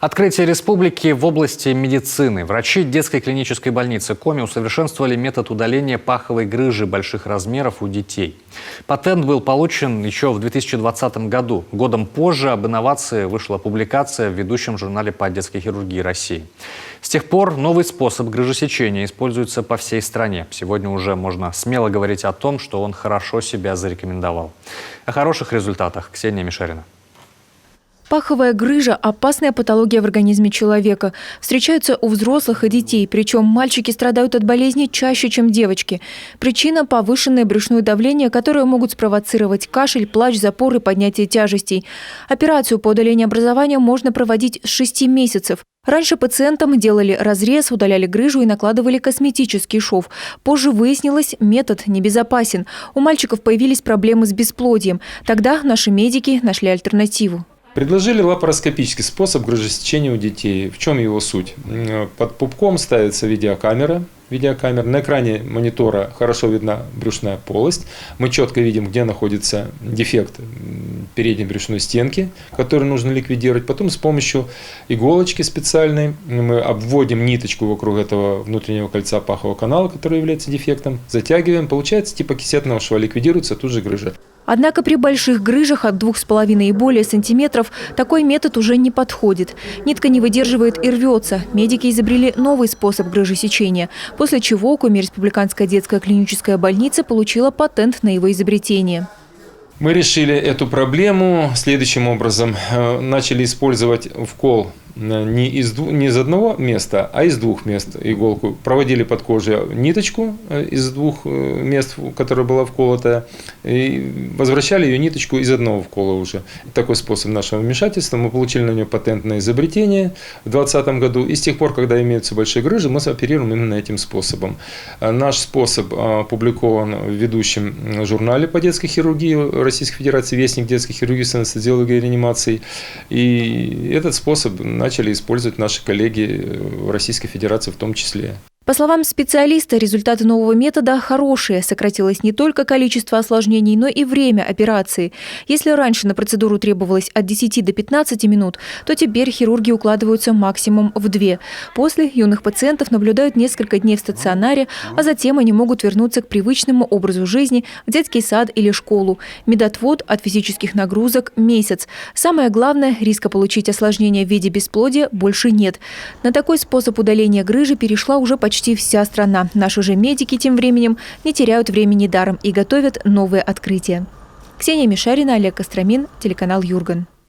Открытие республики в области медицины. Врачи детской клинической больницы Коми усовершенствовали метод удаления паховой грыжи больших размеров у детей. Патент был получен еще в 2020 году. Годом позже об инновации вышла публикация в ведущем журнале по детской хирургии России. С тех пор новый способ грыжесечения используется по всей стране. Сегодня уже можно смело говорить о том, что он хорошо себя зарекомендовал. О хороших результатах Ксения Мишарина. Паховая грыжа – опасная патология в организме человека. Встречаются у взрослых и детей, причем мальчики страдают от болезни чаще, чем девочки. Причина – повышенное брюшное давление, которое могут спровоцировать кашель, плач, запор и поднятие тяжестей. Операцию по удалению образования можно проводить с 6 месяцев. Раньше пациентам делали разрез, удаляли грыжу и накладывали косметический шов. Позже выяснилось, метод небезопасен. У мальчиков появились проблемы с бесплодием. Тогда наши медики нашли альтернативу. Предложили лапароскопический способ грыжесечения у детей. В чем его суть? Под пупком ставится видеокамера. На экране монитора хорошо видна брюшная полость. Мы четко видим, где находится дефект передней брюшной стенки, который нужно ликвидировать. Потом с помощью иголочки специальной мы обводим ниточку вокруг этого внутреннего кольца пахового канала, который является дефектом, затягиваем. Получается типа кисетного шва, ликвидируется тут же грыжа. Однако при больших грыжах от 2,5 и более сантиметров такой метод уже не подходит. Нитка не выдерживает и рвется. Медики изобрели новый способ грыжесечения, после чего Коми республиканская детская клиническая больница получила патент на его изобретение. Мы решили эту проблему следующим образом. Начали использовать вкол не из одного места, а из двух мест иголку. Проводили под кожей ниточку из двух мест, которая была вколота, и возвращали ее ниточку из одного вкола уже. Такой способ нашего вмешательства. Мы получили на нее патентное изобретение в 2020 году. И с тех пор, когда имеются большие грыжи, мы оперируем именно этим способом. Наш способ опубликован в ведущем журнале по детской хирургии Российской Федерации «Вестник детской хирургии, анестезиологии и реанимации». И этот способ начали использовать наши коллеги в Российской Федерации в том числе. По словам специалиста, результаты нового метода хорошие. Сократилось не только количество осложнений, но и время операции. Если раньше на процедуру требовалось от 10 до 15 минут, то теперь хирурги укладываются максимум в 2. После юных пациентов наблюдают несколько дней в стационаре, а затем они могут вернуться к привычному образу жизни в детский сад или школу. Медотвод от физических нагрузок – месяц. Самое главное – риска получить осложнения в виде бесплодия больше нет. На такой способ удаления грыжи перешла уже почти вся страна. Наши же медики тем временем не теряют времени даром и готовят новые открытия. Ксения Мишарина, Олег Костромин, телеканал Юрган.